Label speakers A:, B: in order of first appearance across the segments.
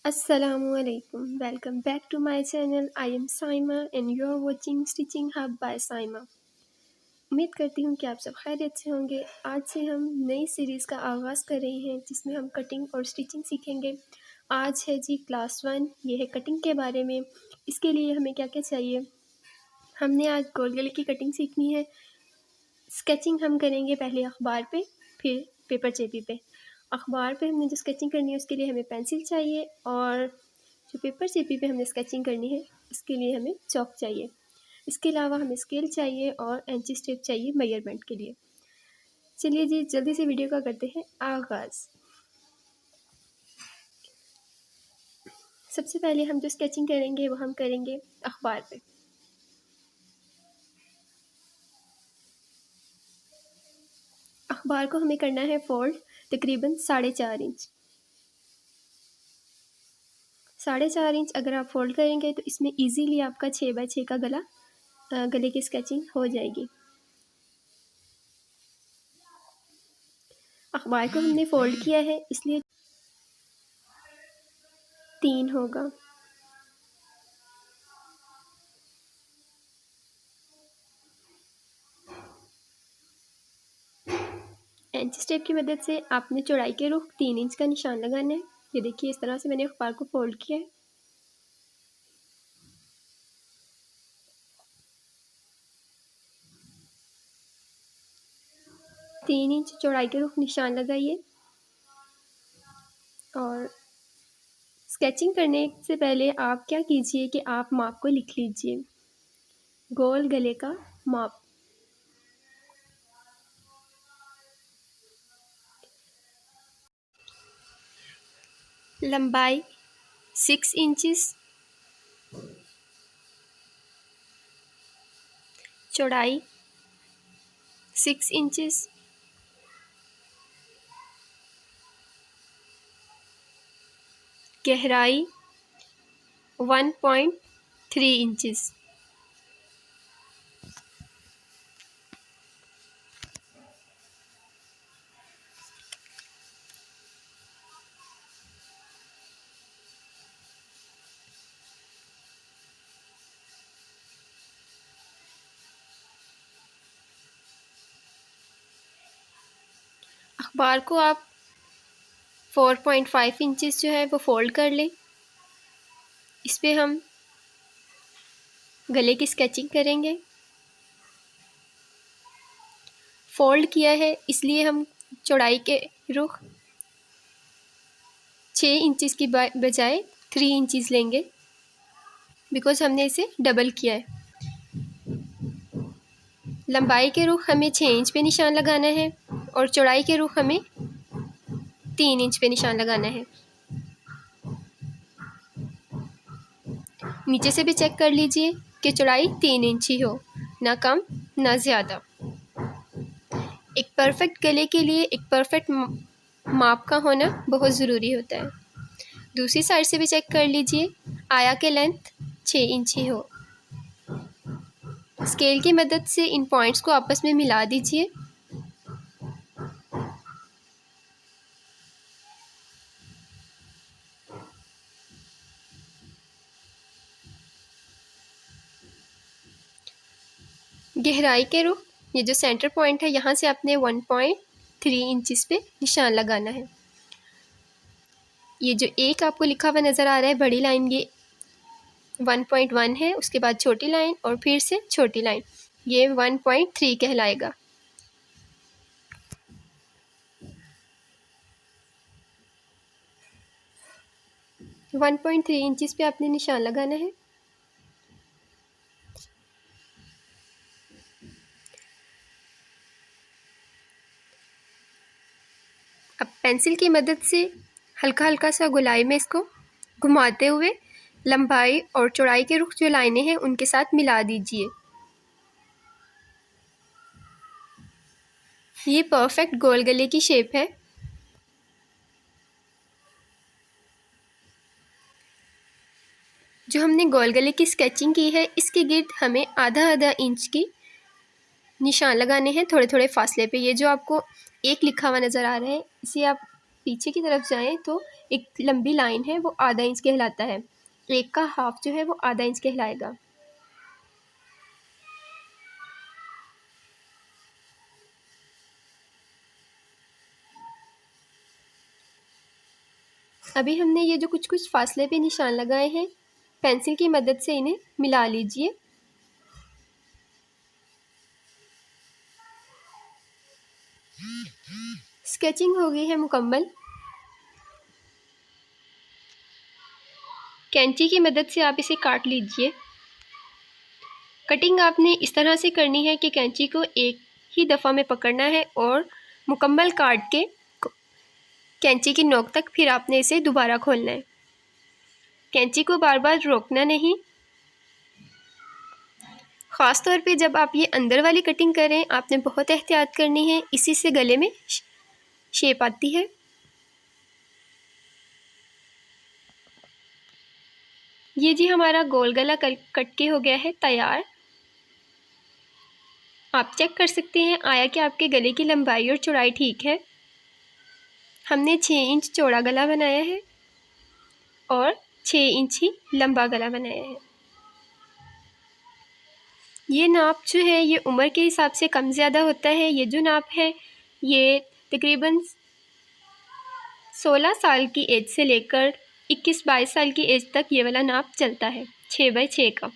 A: Assalamualaikum. Welcome back to my channel. I am Saima and you are watching Stitching Hub by Saima. उम्मीद करती हूँ कि आप सब खैरियत से होंगे। आज से हम नई सीरीज़ का आगाज़ कर रहे हैं जिसमें हम कटिंग और स्टिचिंग सीखेंगे। आज है जी क्लास 1। ये है कटिंग के बारे में। इसके लिए हमें क्या क्या चाहिए। हमने आज गोल गले की कटिंग सीखनी है। स्केचिंग हम करेंगे पहले अखबार पे, फिर पेपर चेपी पे। अखबार पे हमने जो स्केचिंग करनी है उसके लिए हमें पेंसिल चाहिए, और जो पेपर चेपी पे हमने स्केचिंग करनी है उसके लिए हमें चॉक चाहिए। इसके अलावा हमें स्केल चाहिए और इंचेस टेप चाहिए मेजरमेंट के लिए। चलिए जी जल्दी से वीडियो का करते हैं आगाज़। सबसे पहले हम जो स्केचिंग करेंगे वो हम करेंगे अखबार पे। अखबार को हमें करना है फोल्ड तकरीबन 4.5 इंच। 4.5 इंच अगर आप फोल्ड करेंगे तो इसमें इजीली आपका 6x6 का गले की स्केचिंग हो जाएगी। अखबार को हमने फोल्ड किया है इसलिए 3 होगा। इंच टेप की मदद से आपने चौड़ाई के रुख 3 इंच का निशान लगाना है। ये देखिए इस तरह से मैंने अखबार को फोल्ड किया है। तीन इंच चौड़ाई के रुख निशान लगाइए, और स्केचिंग करने से पहले आप क्या कीजिए कि आप माप को लिख लीजिए। गोल गले का माप। लंबाई 6 इंचेस, चौड़ाई 6 इंचेस, गहराई 1.3 इंचेस। अखबार को आप 4.5 इंचेस जो है वो फोल्ड कर लें। इस पे हम गले की स्केचिंग करेंगे। फोल्ड किया है इसलिए हम चौड़ाई के रुख 6 इंचेस की बजाय 3 इंचेस लेंगे, बिकॉज हमने इसे डबल किया है। लंबाई के रुख हमें 6 इंच पे निशान लगाना है और चौड़ाई के रुख हमें 3 इंच पे निशान लगाना है। नीचे से भी चेक कर लीजिए कि चौड़ाई 3 इंच ही हो, ना कम ना ज़्यादा। एक परफेक्ट गले के लिए एक परफेक्ट माप का होना बहुत ज़रूरी होता है। दूसरी साइड से भी चेक कर लीजिए, आया के लेंथ 6 इंच ही हो। स्केल की मदद से इन पॉइंट्स को आपस में मिला दीजिए। गहराई के रुख, ये जो सेंटर पॉइंट है यहाँ से आपने 1.3 इंचेस पे निशान लगाना है। ये जो एक आपको लिखा हुआ नज़र आ रहा है बड़ी लाइन, ये 1.1 है, उसके बाद छोटी लाइन और फिर से छोटी लाइन, ये 1.3 कहलाएगा। तो 1.3 इंचेस पे आपने निशान लगाना है। अब पेंसिल की मदद से हल्का हल्का सा गोलाई में इसको घुमाते हुए लंबाई और चौड़ाई के रुख जो लाइनें हैं उनके साथ मिला दीजिए। ये परफेक्ट गोल गले की शेप है। जो हमने गोल गले की स्केचिंग की है इसके गिर्द हमें आधा आधा इंच की निशान लगाने हैं थोड़े थोड़े फासले पे। ये जो आपको एक लिखा हुआ नज़र आ रहा है, इसे आप पीछे की तरफ जाएं तो एक लंबी लाइन है वो आधा इंच कहलाता है, एक का हाफ जो है वो आधा इंच कहलाएगा। अभी हमने ये जो कुछ कुछ फासले पे निशान लगाए हैं, पेंसिल की मदद से इन्हें मिला लीजिए। स्केचिंग हो गई है मुकम्मल। कैंची की मदद से आप इसे काट लीजिए। कटिंग आपने इस तरह से करनी है कि कैंची को एक ही दफ़ा में पकड़ना है और मुकम्मल काट के कैंची की नोक तक फिर आपने इसे दोबारा खोलना है। कैंची को बार बार रोकना नहीं। ख़ास तौर पे जब आप ये अंदर वाली कटिंग करें आपने बहुत एहतियात करनी है, इसी से गले में शेप आती है। ये जी हमारा गोल गला कट के हो गया है तैयार। आप चेक कर सकते हैं आया कि आपके गले की लंबाई और चौड़ाई ठीक है। हमने 6 इंच चौड़ा गला बनाया है और 6 इंच ही लंबा गला बनाया है। ये नाप जो है ये उम्र के हिसाब से कम ज़्यादा होता है। ये जो नाप है ये तकरीबन 16 साल की एज से लेकर 21-22 साल की एज तक ये वाला नाप चलता है, 6 बाई 6 का।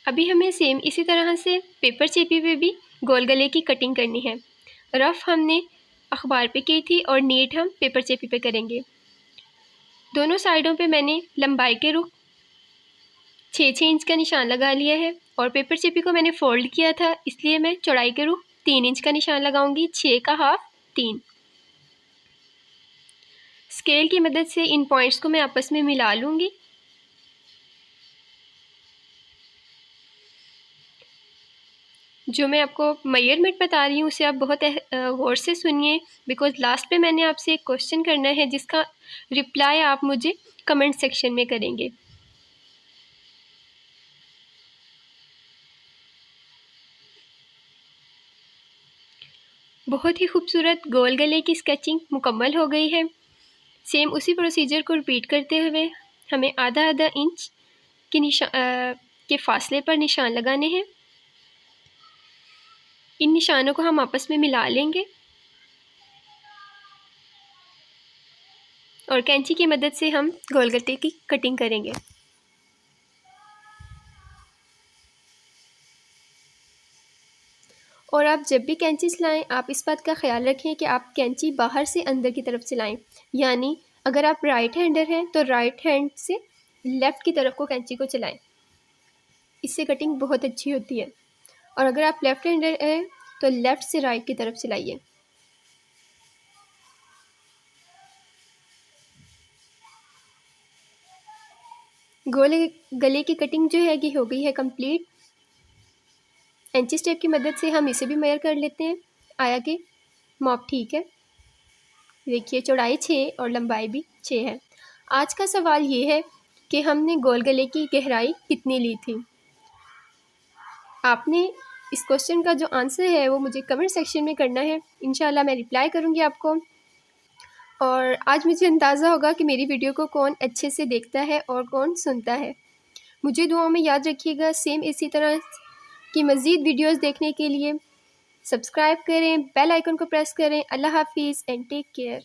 A: अभी हमें सेम इसी तरह से पेपर चेपी पे भी गोल गले की कटिंग करनी है। रफ़ हमने अखबार पे की थी और नीट हम पेपर चेपी पे करेंगे। दोनों साइडों पे मैंने लंबाई के रुख 6-6 इंच का निशान लगा लिया है और पेपर चेपी को मैंने फोल्ड किया था, इसलिए मैं चौड़ाई के रुख 3 इंच का निशान लगाऊंगी। 6 का हाफ 3। स्केल की मदद से इन पॉइंट्स को मैं आपस में मिला लूँगी। जो मैं आपको मेजरमेंट बता रही हूँ उसे आप बहुत गौर से सुनिए, बिकॉज़ लास्ट पे मैंने आपसे एक क्वेश्चन करना है जिसका रिप्लाई आप मुझे कमेंट सेक्शन में करेंगे। बहुत ही खूबसूरत गोल गले की स्केचिंग मुकम्मल हो गई है। सेम उसी प्रोसीजर को रिपीट करते हुए हमें आधा आधा इंच के फासले पर निशान लगाने हैं। इन निशानों को हम आपस में मिला लेंगे और कैंची की मदद से हम गोल गले की कटिंग करेंगे। और आप जब भी कैंची चलाएं आप इस बात का ख्याल रखें कि आप कैंची बाहर से अंदर की तरफ चलाएं, यानी अगर आप राइट हैंडर हैं तो राइट हैंड से लेफ़्ट की तरफ को कैंची को चलाएं। इससे कटिंग बहुत अच्छी होती है। और अगर आप लेफ़्ट हैंडर हैं तो लेफ़्ट से राइट की तरफ चलाइए। गले की कटिंग जो है ये हो गई है कंप्लीट। इंची स्टेप की मदद से हम इसे भी मेजर कर लेते हैं। आया कि माप ठीक है। देखिए चौड़ाई 6 और लंबाई भी 6 है। आज का सवाल ये है कि हमने गोल गले की गहराई कितनी ली थी। आपने इस क्वेश्चन का जो आंसर है वो मुझे कमेंट सेक्शन में करना है। इंशाल्लाह मैं रिप्लाई करूँगी आपको। और आज मुझे अंदाज़ा होगा कि मेरी वीडियो को कौन अच्छे से देखता है और कौन सुनता है। मुझे दुआओं में याद रखिएगा। सेम इसी तरह की मज़ीद वीडियोस देखने के लिए सब्सक्राइब करें, बेल आइकन को प्रेस करें। अल्लाह हाफिज़ एंड टेक केयर।